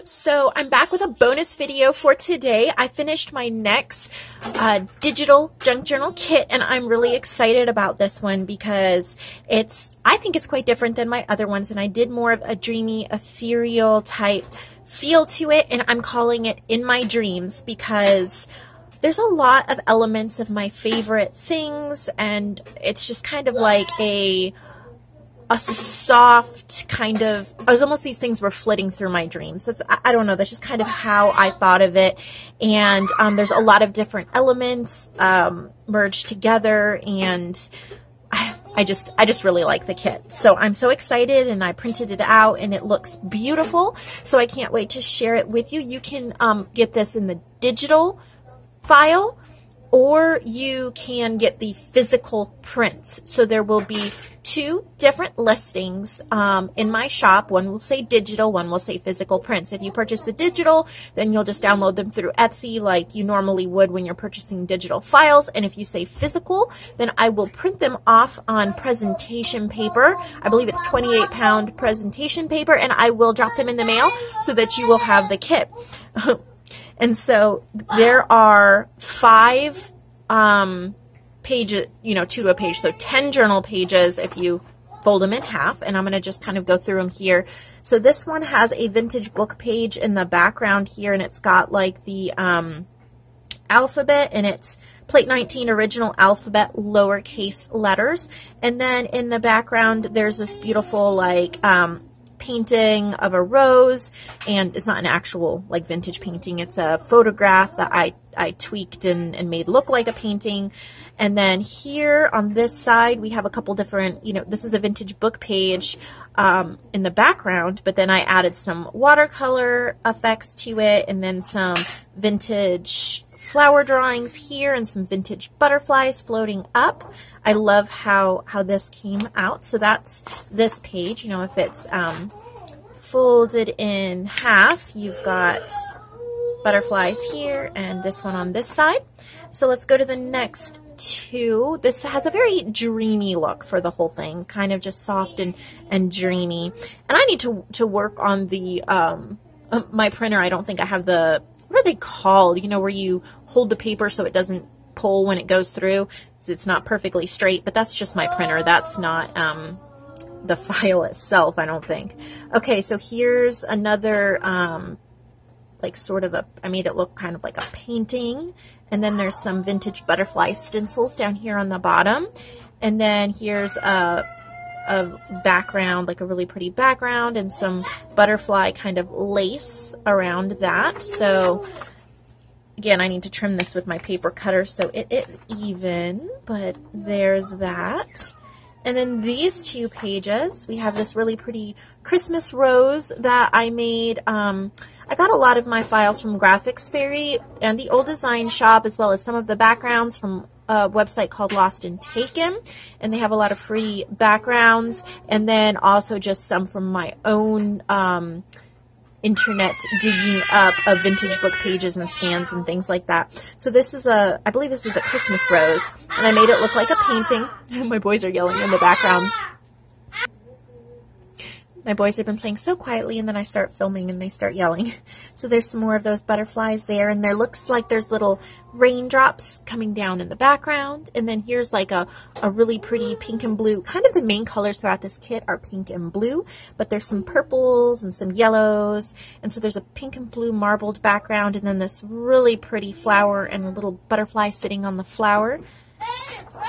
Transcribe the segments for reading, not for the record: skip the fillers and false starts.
so I'm back with a bonus video for today. I finished my next digital junk journal kit, and I'm really excited about this one because I think it's quite different than my other ones, and I did more of a dreamy, ethereal type feel to it, and I'm calling it In My Dreams because there's a lot of elements of my favorite things, and it's just kind of like a soft kind of, it was almost these things were flitting through my dreams. I don't know, that's just kind of how I thought of it. And there's a lot of different elements merged together, and I just really like the kit. So I'm so excited, and I printed it out and it looks beautiful. So I can't wait to share it with you. You can get this in the digital file, or you can get the physical prints. So there will be two different listings in my shop. One will say digital, one will say physical prints. If you purchase the digital, then you'll just download them through Etsy like you normally would when you're purchasing digital files. And if you say physical, then I will print them off on presentation paper. I believe it's 28-pound presentation paper, and I will drop them in the mail so that you will have the kit. And so there are 5 pages, 2 to a page, so 10 journal pages if you fold them in half, and I'm going to just kind of go through them here. So this one has a vintage book page in the background here, and it's got like the alphabet, and it's Plate 19 original alphabet lowercase letters. And then in the background there's this beautiful like painting of a rose, and it's not an actual like vintage painting, it's a photograph that I tweaked and made look like a painting. And then here on this side we have a couple different, this is a vintage book page in the background, but then I added some watercolor effects to it, and then some vintage flower drawings here and some vintage butterflies floating up. I love how this came out. So that's this page. If it's folded in half, you've got butterflies here and this one on this side. So let's go to the next two. This has a very dreamy look for the whole thing, kind of just soft and dreamy. And I need to work on the my printer. I don't think I have the, what are they called? Where you hold the paper so it doesn't pull when it goes through. It's not perfectly straight, but that's just my printer. That's not the file itself, I don't think. Okay, so here's another like sort of I made it look kind of like a painting, and then there's some vintage butterfly stencils down here on the bottom, and then here's a background, like a really pretty background, and some butterfly kind of lace around that. So again, I need to trim this with my paper cutter so it is even, but there's that. And then these 2 pages, we have this really pretty Christmas rose that I made. I got a lot of my files from Graphics Fairy and the Old Design Shop, as well as some of the backgrounds from a website called Lost and Taken, and they have a lot of free backgrounds, and then also just some from my own internet digging up of vintage book pages and scans and things like that. So this is I believe this is a Christmas rose, and I made it look like a painting. My boys are yelling in the background. My boys have been playing so quietly, and then I start filming and they start yelling. So there's some more of those butterflies there, and there looks like there's little raindrops coming down in the background. And then here's like a really pretty pink and blue. Kind of the main colors throughout this kit are pink and blue, but there's some purples and some yellows. And so there's a pink and blue marbled background, and then this really pretty flower and a little butterfly sitting on the flower.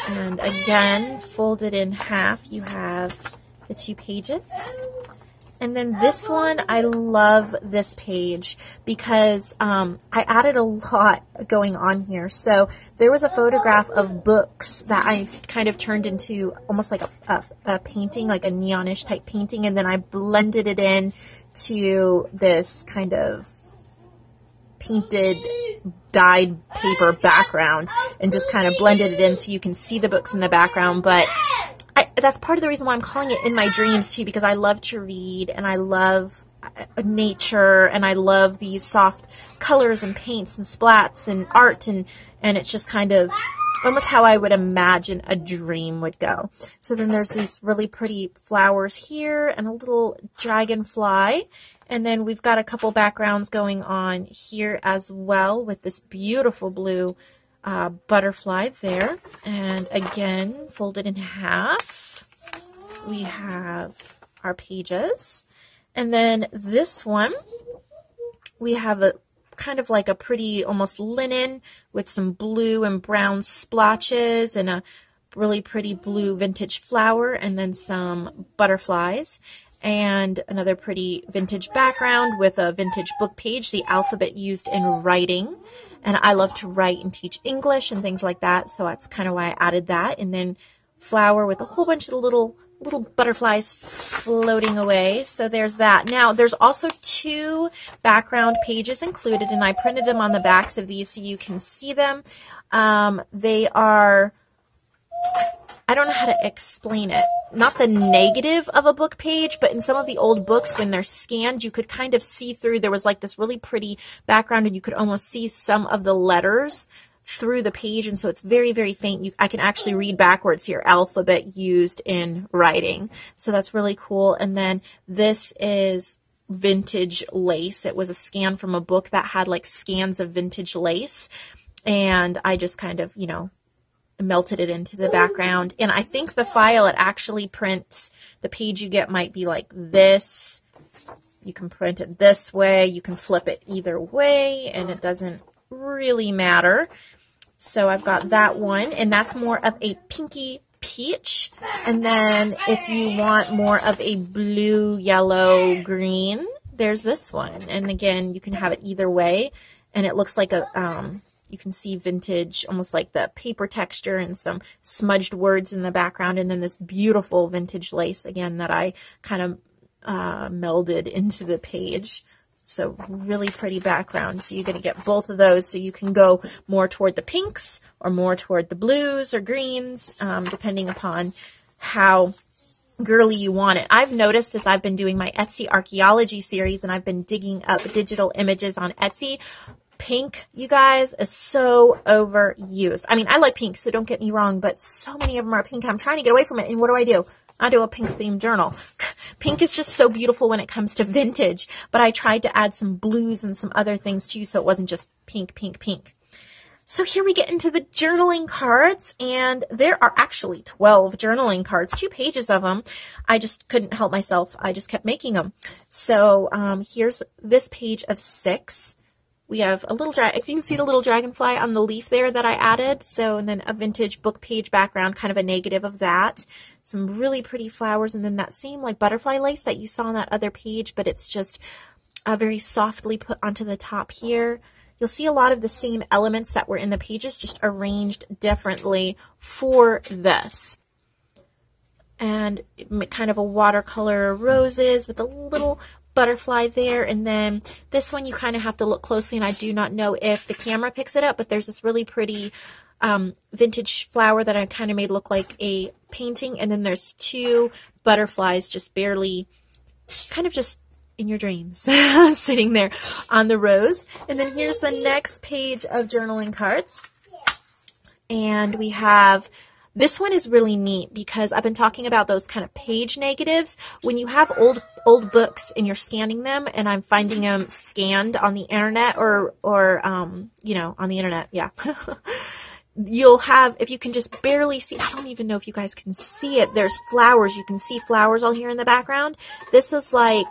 And again, folded in half, you have the 2 pages. And then this one, I love this page because I added a lot going on here. So there was a photograph of books that I kind of turned into almost like a painting, like a neonish type painting, and then I blended it in to this kind of painted dyed paper background and just kind of blended it in so you can see the books in the background. But that's part of the reason why I'm calling it In My Dreams too, because I love to read and I love nature and I love these soft colors and paints and splats and art, and it's just kind of almost how I would imagine a dream would go. So then there's these really pretty flowers here and a little dragonfly. And then we've got a couple backgrounds going on here as well with this beautiful blue butterfly there. And again, folded in half, we have our pages. And then this one, we have a kind of like a pretty almost linen with some blue and brown splotches and a really pretty blue vintage flower and then some butterflies. And another pretty vintage background with a vintage book page, the alphabet used in writing. And I love to write and teach English and things like that, so that's kind of why I added that. And then flower with a whole bunch of little butterflies floating away. So there's that. Now, there's also 2 background pages included, and I printed them on the backs of these so you can see them. They are... I don't know how to explain it. Not the negative of a book page, but in some of the old books, when they're scanned, you could kind of see through. There was like this really pretty background, and you could almost see some of the letters through the page, and so it's very, very faint. I can actually read backwards here, alphabet used in writing. So that's really cool. And then this is vintage lace. It was a scan from a book that had like scans of vintage lace, and I just kind of, you know, melted it into the background. And I think the file, it actually prints, the page you get might be like this. You can print it this way, you can flip it either way, and it doesn't really matter. So I've got that one, and that's more of a pinky peach. And then if you want more of a blue, yellow, green, there's this one. And again, you can have it either way, and it looks like a you can see vintage, almost like the paper texture and some smudged words in the background. And then this beautiful vintage lace, again, that I kind of melded into the page. So really pretty background. So you're going to get both of those. So you can go more toward the pinks or more toward the blues or greens, depending upon how girly you want it. I've noticed as I've been doing my Etsy archaeology series and I've been digging up digital images on Etsy, pink, you guys, is so overused. I mean, I like pink, so don't get me wrong, but so many of them are pink. I'm trying to get away from it, and what do? I do a pink themed journal. Pink is just so beautiful when it comes to vintage, but I tried to add some blues and some other things too, so it wasn't just pink, pink, pink. So here we get into the journaling cards, and there are actually 12 journaling cards, 2 pages of them. I just couldn't help myself. I just kept making them. So here's this page of 6. We have a little, if you can see the little dragonfly on the leaf there that I added. So, and then a vintage book page background, kind of a negative of that. Some really pretty flowers, and then that same like butterfly lace that you saw on that other page, but it's just very softly put onto the top here. You'll see a lot of the same elements that were in the pages, just arranged differently for this. And kind of a watercolor roses with a little butterfly there. And then this one you kind of have to look closely, and I do not know if the camera picks it up, but there's this really pretty vintage flower that I kind of made look like a painting. And then there's 2 butterflies just barely, kind of just in your dreams, sitting there on the rose. And then here's the next page of journaling cards. And we have, this one is really neat because I've been talking about those kind of page negatives. When you have old books and you're scanning them, and I'm finding them scanned on the internet or you know, on the internet, yeah. You'll have, if you can just barely see, I don't even know if you guys can see it. There's flowers. You can see flowers all here in the background. This is like,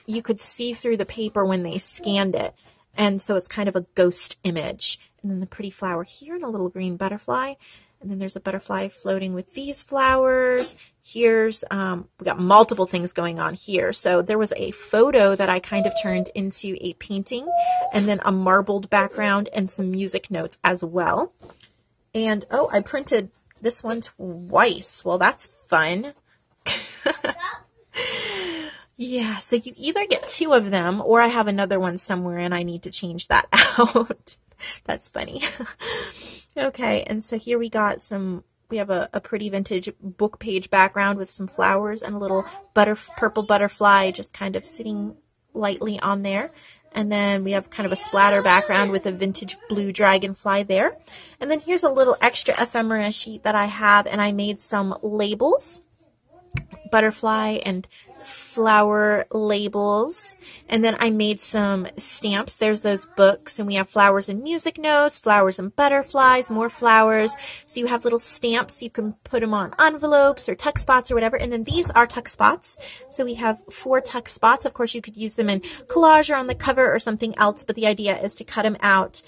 you could see through the paper when they scanned it. And so it's kind of a ghost image. And then the pretty flower here and a little green butterfly. And then there's a butterfly floating with these flowers. Here's, we got multiple things going on here. So there was a photo that I kind of turned into a painting, and then a marbled background and some music notes as well. And, oh, I printed this one twice. Well, that's fun. Yeah, so you either get 2 of them, or I have another one somewhere and I need to change that out. That's funny. Okay, and so here we got some, we have a pretty vintage book page background with some flowers and a little purple butterfly just kind of sitting lightly on there. And then we have kind of a splatter background with a vintage blue dragonfly there. And then here's a little extra ephemera sheet that I have, and I made some labels, butterfly and flower labels, and then I made some stamps. There's those books, and we have flowers and music notes, flowers and butterflies, more flowers. So you have little stamps. You can put them on envelopes or tuck spots or whatever. And then these are tuck spots. So we have 4 tuck spots. Of course, you could use them in collage or on the cover or something else, but the idea is to cut them out,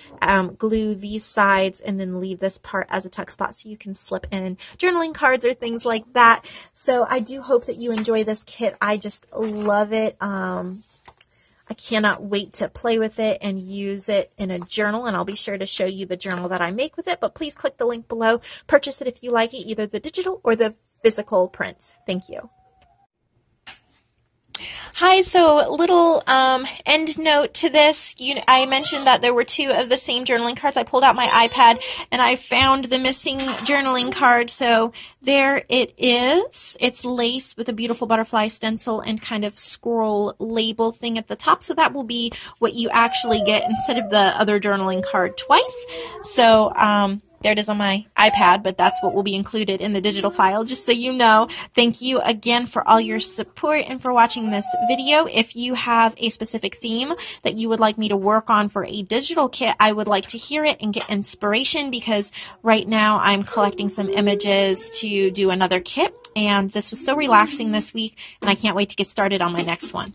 glue these sides, and then leave this part as a tuck spot so you can slip in journaling cards or things like that. So I do hope that you enjoy this kit. I just love it. I cannot wait to play with it and use it in a journal, and I'll be sure to show you the journal that I make with it, but please click the link below. Purchase it if you like it, either the digital or the physical prints. Thank you. Hi, so little end note to this. I mentioned that there were 2 of the same journaling cards. I pulled out my iPad and I found the missing journaling card. So there it is. It's lace with a beautiful butterfly stencil and kind of scroll label thing at the top. So that will be what you actually get instead of the other journaling card twice. So there it is on my iPad, but that's what will be included in the digital file, just so you know. Thank you again for all your support and for watching this video. If you have a specific theme that you would like me to work on for a digital kit, I would like to hear it and get inspiration, because right now I'm collecting some images to do another kit, and this was so relaxing this week, and I can't wait to get started on my next one.